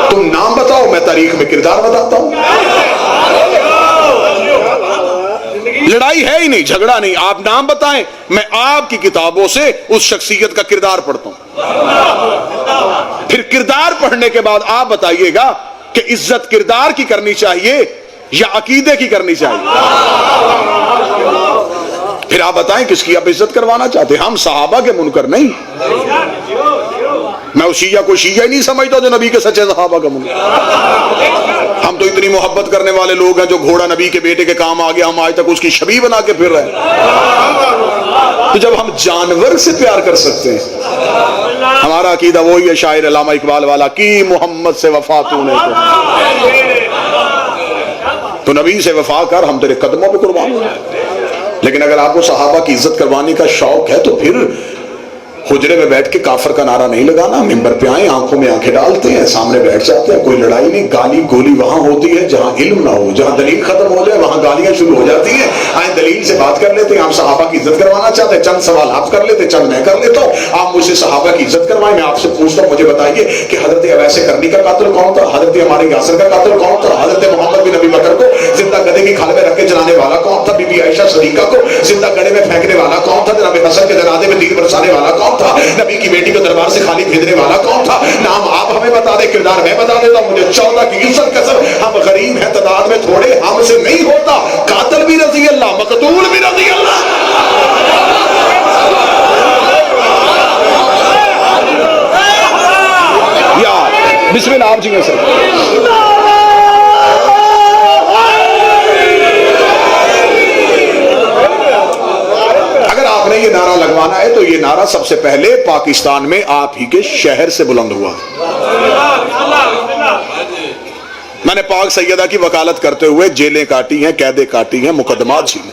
تم نام بتاؤ، میں تاریخ میں کردار بتاتا ہوں. لڑائی ہے ہی نہیں، جھگڑا نہیں. آپ نام بتائیں، میں آپ کی کتابوں سے اس شخصیت کا کردار پڑھتا ہوں. پھر کردار پڑھنے کے بعد آپ بتائیے گا کہ عزت کردار کی کرنی چاہیے یا عقیدے کی کرنی چاہیے. پھر آپ بتائیں کس کی آپ عزت کروانا چاہتے ہیں. ہم صحابہ کے منکر نہیں. میں اس شیعہ کو شیعہ ہی نہیں سمجھتا جو نبی کے سچے صحابہ کا منکر. ہم تو اتنی محبت کرنے والے لوگ ہیں، جو گھوڑا نبی کے بیٹے کے کام آ گیا ہم آج تک اس کی شبیہ بنا کے پھر رہے ہیں. تو جب ہم جانور سے پیار کر سکتے ہیں، ہمارا عقیدہ وہی ہے شاعر علامہ اقبال والا، کی محمد سے وفا تو نے تو نبی سے وفا کر، ہم تیرے قدموں پہ قربان ہو. لیکن اگر آپ کو صحابہ کی عزت کروانے کا شوق ہے تو پھر حجرے میں بیٹھ کے کافر کا نعرہ نہیں لگانا. ممبر پہ آئیں، آنکھوں میں آنکھیں ڈالتے ہیں، سامنے بیٹھ جاتے ہیں، کوئی لڑائی نہیں. گالی گولی وہاں ہوتی ہے جہاں علم نہ ہو، جہاں دلیل ختم ہو جائے وہاں گالیاں شروع ہو جاتی ہیں. آئیں دلیل سے بات کر لیتے ہیں. آپ صحابہ کی عزت کروانا چاہتے ہیں، چند سوال آپ کر لیتے، چند میں کر لیتا ہوں. آپ مجھ سے صحابہ کی عزت کروائیں، میں آپ سے پوچھتا ہوں، مجھے بتائیے کہ حضرت اویس کرنی کا قاتل کون تھا؟ حضرت ہمارے یاسر کا قاتل کون تھا؟ حضرت محمد بن نبی بکر کو زندہ گدھے کی کھال میں رکھ کے جلانے والا کون تھا؟ بی بی عائشہ صدیقہ کو زندہ گڑھے میں پھینکنے والا کون تھا؟ جناب حسن کے جنازے میں تیر برسانے والا کون تھا؟ نبی کی بیٹی کو دربار سے خالی بھیجنے والا کون تھا؟ نام آپ ہمیں بتا دیں، کردار میں بتا دیتا ہوں. مجھے 14 کی عزت قسم، ہم غریب ہیں، تعداد میں تھوڑے، ہم سے نہیں ہوتا. قاتل بھی رضی اللہ، مقتول بھی رضی اللہ. یا بسم اللہ آپ جی میں سر. یہ نعرہ لگوانا ہے تو یہ نعرہ سب سے پہلے پاکستان میں آپ ہی کے شہر سے بلند ہوا. میں نے پاک سیدہ کی وکالت کرتے ہوئے جیلیں کاٹی ہیں، قیدیں کاٹی ہیں، مقدمات جھیلے،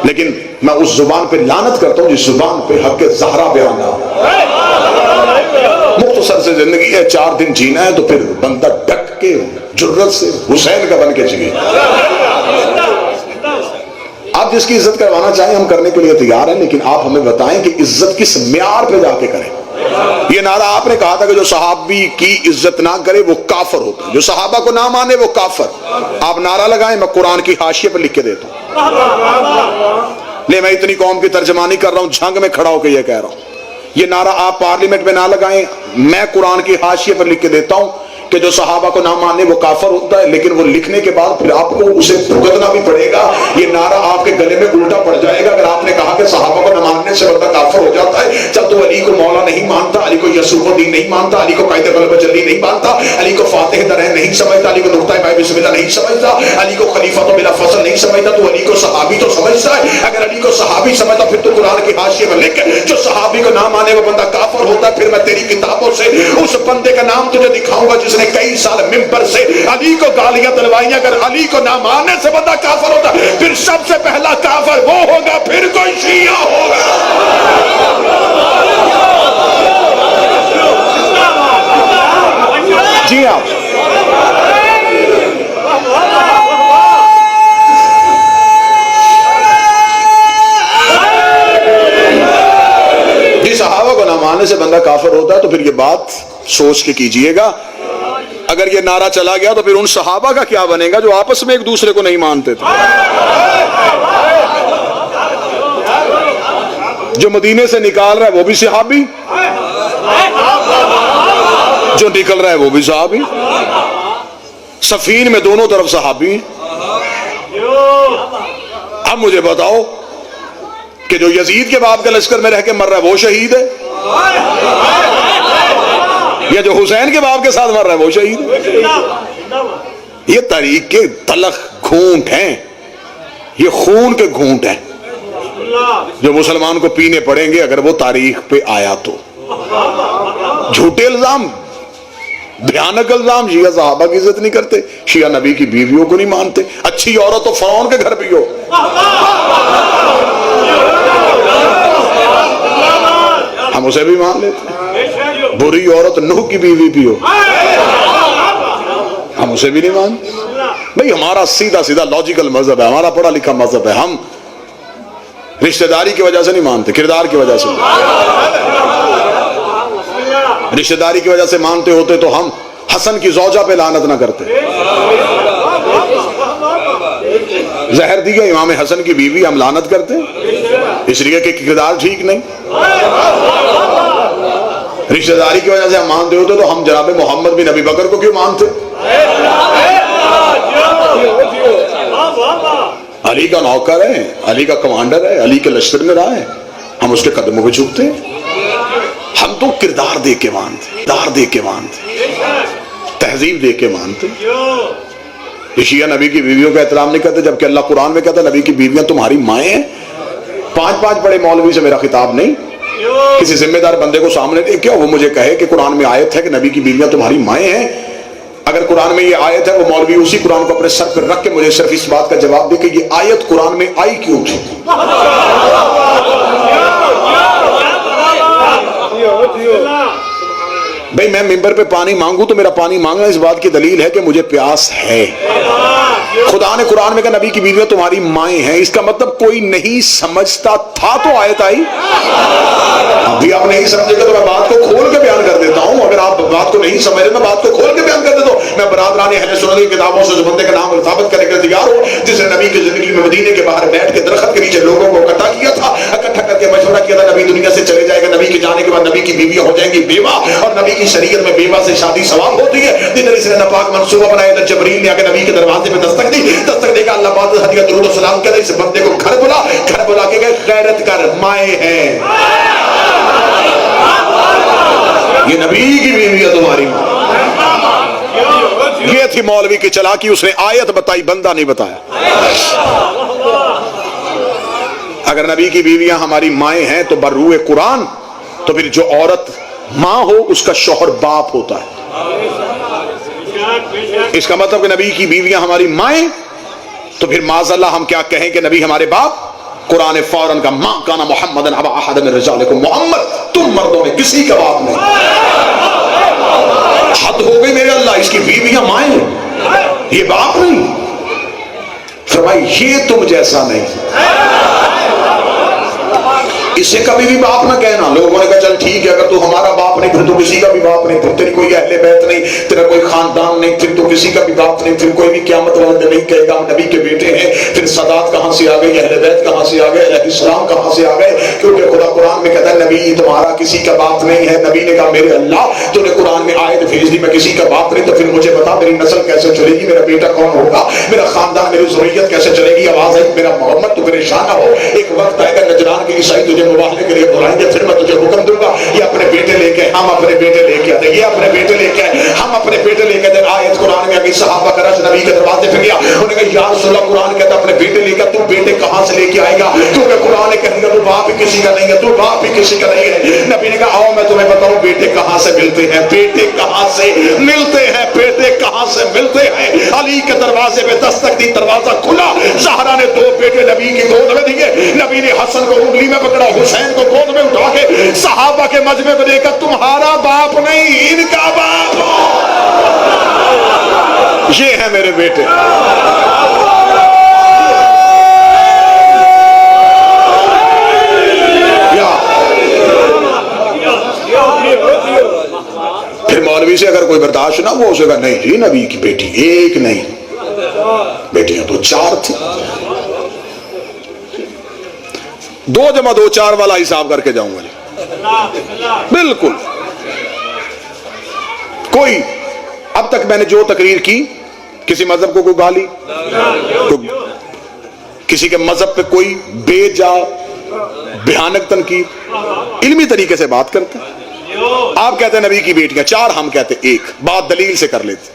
لیکن میں اس زبان پہ لعنت کرتا ہوں جس زبان پہ حق زہرا بیان نہ ہو. مختصر سے زندگی ہے، 4 دن جینا ہے تو پھر بندہ ڈٹ کے جرت سے حسین کا بن کے جیے. آپ جس کی عزت کروانا چاہیں ہم کرنے کے لیے تیار ہیں، لیکن آپ ہمیں بتائیں کہ عزت کس معیار پہ جا کے کریں. یہ نعرہ آپ نے کہا تھا کہ جو صحابی کی عزت نہ کرے وہ کافر ہوتا ہے، جو صحابہ کو نہ مانے وہ کافر. آپ نعرہ لگائیں، میں قرآن کی حاشیے پر لکھ کے دیتا ہوں. لے میں اتنی قوم کی ترجمانی کر رہا ہوں، جھنگ میں کھڑا ہو کے یہ کہہ رہا ہوں. یہ نعرہ آپ پارلیمنٹ میں نہ لگائیں، میں قرآن کی حاشیے پر لکھ کے دیتا ہوں کہ جو صحابہ کو نہ مانے وہ کافر ہوتا ہے. لیکن وہ لکھنے کے بعد پھر آپ کو اسے بھگتنا بھی پڑے گا. یہ نعرہ آپ کے گلے میں الٹا پڑ جائے گا اگر آپ نے کہا کہ صحابہ کو نہ ماننے سے بندہ کافر ہو جاتا ہے. جب تو علی کو مولا نہیں مانتا، علی کو یسوع الدین نہیں مانتا، علی کو قائد غلبہ جلی نہیں مانتا، علی کو فاتح درہ نہیں سمجھتا، علی کو نقطہ بائے بسم اللہ نہیں سمجھتا، علی کو خلیفہ تو بلا فصل نہیں سمجھتا، تو علی کو صحابی تو سمجھتا ہے. اگر علی کو صحابی سمجھتا پھر تو قرآن کی حاشیے میں لکھ جو صحابی کو نہ مانے وہ بندہ کافر ہوتا ہے. پھر میں تیری کتابوں سے اس بندے کا نام تجھے دکھاؤں گا جس نے کئی سال ممبر سے علی کو گالیاں دلوائی. اگر علی کو نہ ماننے سے بندہ کافر ہوتا پھر سب سے پہلا کافر وہ ہوگا، پھر کوئی شیعہ ہوگا. جی آپ جی صحابہ کو نہ ماننے سے بندہ کافر ہوتا ہے تو پھر یہ بات سوچ کے کیجئے گا. اگر یہ نعرہ چلا گیا تو پھر ان صحابہ کا کیا بنے گا جو آپس میں ایک دوسرے کو نہیں مانتے تھے. جو مدینے سے نکال رہا ہے وہ بھی صحابی، جو نکل رہا ہے وہ بھی صحابی. سفین میں دونوں طرف صحابی. اب مجھے بتاؤ کہ جو یزید کے باپ کے لشکر میں رہ کے مر رہا ہے وہ شہید ہے یا جو حسین کے باپ کے ساتھ مر رہا ہے وہ شہید ہے؟ یہ تاریخ کے تلخ گھونٹ ہیں، یہ خون کے گھونٹ ہیں جو مسلمان کو پینے پڑیں گے اگر وہ تاریخ پہ آیا تو. جھوٹے الزام، بھیانک الزام. شیعہ صحابہ کی عزت نہیں کرتے، شیعہ نبی کی بیویوں کو نہیں مانتے. اچھی عورت تو فرعون کے گھر پہ ہو، ہم اسے بھی مان لیتے ہیں. بری عورت نوح کی بیوی بھی ہو ہم اسے بھی نہیں مانتے. بھئی ہمارا سیدھا سیدھا لاجیکل مذہب ہے، ہمارا پڑھا لکھا مذہب ہے. ہم رشتہ داری کی وجہ سے نہیں مانتے، کردار کی وجہ سے. رشتہ داری کی وجہ سے مانتے ہوتے تو ہم حسن کی زوجہ پہ لعنت نہ کرتے. زہر دیا امام حسن کی بیوی، ہم لعنت کرتے اس لیے کہ کردار ٹھیک نہیں. رشتہ داری کی وجہ سے ہم مانتے ہوتے تو ہم جناب محمد بن ابی بکر کو کیوں مانتے؟ علی کا نوکر ہے، علی کا کمانڈر ہے، علی کے لشکر میں رہا ہے، ہم اس کے قدموں پہ جھکتے ہیں. ہم تو کردار دے کے مانتے، کردار دے کے مانتے، تہذیب دے کے مانتے. شیعہ نبی کی بیویوں کا احترام نہیں کرتے، جبکہ اللہ قرآن میں کہتا ہے نبی کی بیویاں تمہاری مائیں ہیں. 5 بڑے مولوی سے میرا خطاب نہیں، کسی ذمہ دار بندے کو سامنے دے کیا وہ مجھے کہے کہ قرآن میں آیت ہے کہ نبی کی بیویاں تمہاری مائیں ہیں. اگر قرآن میں یہ آیت ہے، وہ مولوی اسی قرآن کو اپنے سر پر رکھ کے مجھے صرف اس بات کا جواب دے کہ یہ آیت قرآن میں آئی کیوں تھی. بھئی میں ممبر پہ پانی مانگوں تو میرا پانی مانگنا اس بات کی دلیل ہے کہ مجھے پیاس ہے. خدا نے قرآن میں کہا نبی کی بیویاں تمہاری مائیں ہیں، اس کا مطلب کوئی نہیں سمجھتا تھا تو آیت آئی. ابھی آپ نہیں سمجھے گا تو میں بات کو کھول کے بیان کر دیتا ہوں. اگر آپ بات کو نہیں سمجھ رہے میں بات کو کھول کے بیان کر دیتا ہوں. میں برادران اہل سنت کی کتابوں سے بندے کا نام ثابت کرنے کے لیے تیار ہوں جس نے نبی کی زندگی میں مدینے کے باہر بیٹھ کے درخت کے نیچے لوگوں کو اکٹھا کیا تھا، اکٹھا کر کے مشورہ کیا تھا نبی دنیا سے چلے جائے گا، نبی کے جانے کے بعد نبی کی بیویاں ہو جائیں گی بیوہ، اور نبی کی شریعت میں بیوہ سے شادی ثواب ہوتی ہے. جدھر اس نے ناپاک منصوبہ بنایا تو جبریل نے آ کے نبی کے دروازے پہ دستک دی. دستک دے کر اللہ پاک نے ہدیہ درود و سلام کیا، اس بندے کو گھر بلا کے گئے غیرت کر مائیں ہیں، یہ نبی کی بیوی ہے تمہاری ماں. یہ تھی مولوی کی چلاکی، اس نے آیت بتائی، بندہ نہیں بتایا. اگر نبی کی بیویاں ہماری مائیں ہیں تو بروئے قرآن تو پھر جو عورت ماں ہو اس کا شوہر باپ ہوتا ہے. اس کا مطلب کہ نبی کی بیویاں ہماری مائیں تو پھر معاذ اللہ ہم کیا کہیں کہ نبی ہمارے باپ. قرآن فوراً کا ماں کانا محمد ابا احد من رجالکم، محمد تم مردوں میں کسی کا باپ نہیں. حد ہو گئی میرے اللہ، اس کی بیویاں مائیں یہ باپ نہیں. فرمائی یہ تم جیسا نہیں، اسے کبھی بھی باپ نہ کہنا. لوگوں نے کہا چل ٹھیک ہے اگر تو ہمارا باپ نہیں پھر تو کسی کا بھی باپ نہیں، پھر تیری کوئی اہل بیت نہیں، تیرا کوئی خاندان نہیں، پھر تو کسی کا بھی باپ نہیں، پھر کوئی بھی قیامت والے دن نہیں کہے گا ہم نبی کے بیٹے ہیں. پھر سادات کہاں سے آ گئی، اہل بیت کہاں سے آ گئے، اہل اسلام کہاں سے آ گئے؟ کیونکہ خدا قرآن میں کہتا ہے نبی تمہارا کسی کا باپ نہیں ہے. نبی نے کہا میرے اللہ تو نے قرآن میں آیت بھیج دی میں کسی کا باپ نہیں، تو پھر مجھے بتا میری نسل کیسے چلے گی، میرا بیٹا کون ہوگا، میرا خاندان میری ذریت کیسے چلے گی. آواز ہے میرا محمد تو پریشان نہ ہو، ایک وقت آئے گا نجران کے عیسائی تجھے مباہلے کے لیے بلائیں گے، پھر میں تجھے حکم دوں گا یہ اپنے بیٹے لے کے، ہم اپنے بیٹے لے کے آتے، یہ اپنے بیٹے لے کے، ہم اپنے بیٹے لے کے. آیت قرآن میں آگئی صحابہ کا رش نبی کے دروازے پہ گیا، انہوں نے کہا یا رسول اللہ قرآن کہتا اپنے بیٹے لے کر، تو بیٹے کہاں سے لے کے آئے گا؟ کیونکہ قرآن کہے گا تو باپ ہی کسی کا نہیں ہے، تو باپ ہی کسی کا نہیں ہے. نبی نے کہا آؤ میں تمہیں بتاؤں بیٹے کہاں سے ملتے ہیں، بیٹے کہاں سے ملتے ہیں، بیٹے کہاں سے ملتے ہیں. علی کے دروازے پہ دستک دی، دروازہ کھلا، زہرا نے 2 بیٹے نبی کی گود میں دیے. نبی نے حسن کو انگلی میں پکڑا، حسین کو گود میں اٹھا کے صحابہ کے مجمع میں دے کر تمہارا باپ نہیں ان کا باپ یہ ہے میرے بیٹے. پھر مولوی سے اگر کوئی برداشت نہ وہ اسے کہا نہیں جی نبی کی بیٹی ایک نہیں، بیٹیاں تو 4 تھی. 2 جمع 2 4 والا حساب کر کے جاؤں گا بالکل. کوئی اب تک میں نے جو تقریر کی کسی مذہب کو کوئی گالی، کسی کے مذہب پہ کوئی بے جا بھیانک تنقید، علمی طریقے سے بات کرتے ہیں. آپ کہتے ہیں نبی کی بیٹیاں 4، ہم کہتے ہیں 1، بات دلیل سے کر لیتے.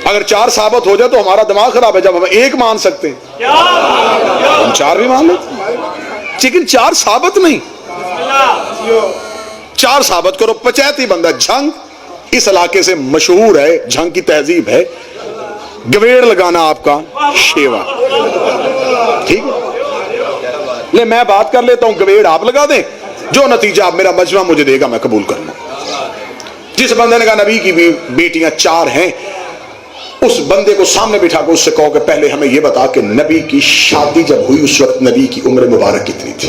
اگر 4 ثابت ہو جائے تو ہمارا دماغ خراب ہے، جب ہم 1 مان سکتے ہیں ہم 4 بھی مان لیتے، لیکن 4 ثابت نہیں. 4 ثابت کرو. پچیتی بندہ جھنگ اس علاقے سے مشہور ہے، جھنگ کی تہذیب ہے گویڑ لگانا آپ کا شیوا. ٹھیک ہے لے میں بات کر لیتا ہوں، گویڑ آپ لگا دیں، جو نتیجہ آپ میرا مجمع مجھے دے گا میں قبول کروں. جس بندے نے کہا نبی کی بیٹیاں 4 ہیں، اس بندے کو سامنے بٹھا کے اس سے کہو کہ پہلے ہمیں یہ بتا کہ نبی کی شادی جب ہوئی اس وقت نبی کی عمر مبارک کتنی تھی؟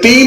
3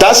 10।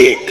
1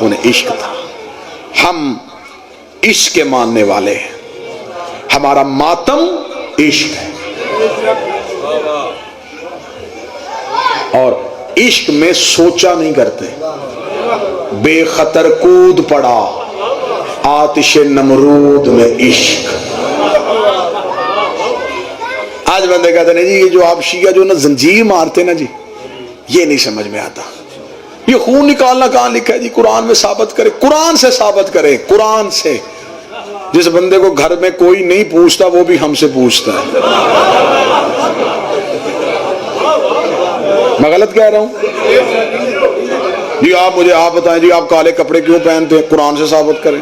انہیں عشق تھا. ہم عشق کے ماننے والے ہیں, ہمارا ماتم عشق ہے, اور عشق میں سوچا نہیں کرتے. بے خطر کود پڑا آتش نمرود میں عشق. آج بندے کہتے ہیں جی یہ جو آپ شیعہ جو نا زنجیر مارتے نا جی, یہ نہیں سمجھ میں آتا. یہ خون نکالنا کہاں لکھا ہے جی؟ قرآن میں ثابت کرے, قرآن سے ثابت کرے, قرآن سے. جس بندے کو گھر میں کوئی نہیں پوچھتا وہ بھی ہم سے پوچھتا ہے. میں غلط کہہ رہا ہوں جی؟ آپ بتائیں جی, آپ کالے کپڑے کیوں پہنتے ہیں؟ قرآن سے ثابت کریں.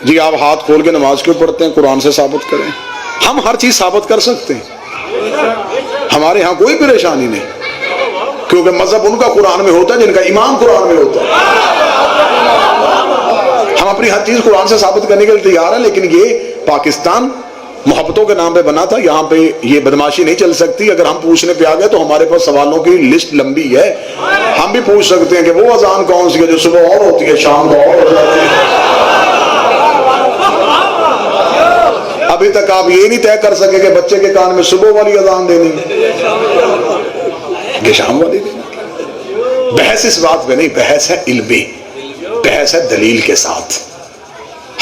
جی آپ ہاتھ کھول کے نماز کیوں پڑھتے ہیں؟ قرآن سے ثابت کریں. ہم ہر چیز ثابت کر سکتے ہیں, ہمارے ہاں کوئی پریشانی نہیں, کیونکہ مذہب ان کا قرآن میں ہوتا ہے جن کا ایمان قرآن میں ہوتا ہے. ہم اپنی ہر چیز قرآن سے ثابت کرنے کے لیے تیار ہیں, لیکن یہ پاکستان محبتوں کے نام پہ بنا تھا, یہاں پہ یہ بدماشی نہیں چل سکتی. اگر ہم پوچھنے پہ آ گئے تو ہمارے پاس سوالوں کی لسٹ لمبی ہے. ہم بھی پوچھ سکتے ہیں کہ وہ اذان کون سی ہے جو صبح اور ہوتی ہے شام کو اور ہو جاتی ہے. ابھی تک آپ یہ نہیں طے کر سکے کہ بچے کے کان میں صبح والی اذان دینی ہے کہ شام والی دینی. بحث اس بات پہ نہیں, بحث ہے علمی, بحث ہے دلیل کے ساتھ.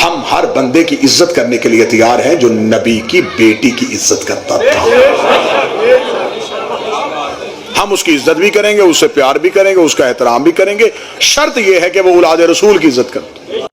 ہم ہر بندے کی عزت کرنے کے لیے تیار ہیں جو نبی کی بیٹی کی عزت کرتا تھا. ہم اس کی عزت بھی کریں گے, اس سے پیار بھی کریں گے, اس کا احترام بھی کریں گے. شرط یہ ہے کہ وہ اولاد رسول کی عزت کرتا.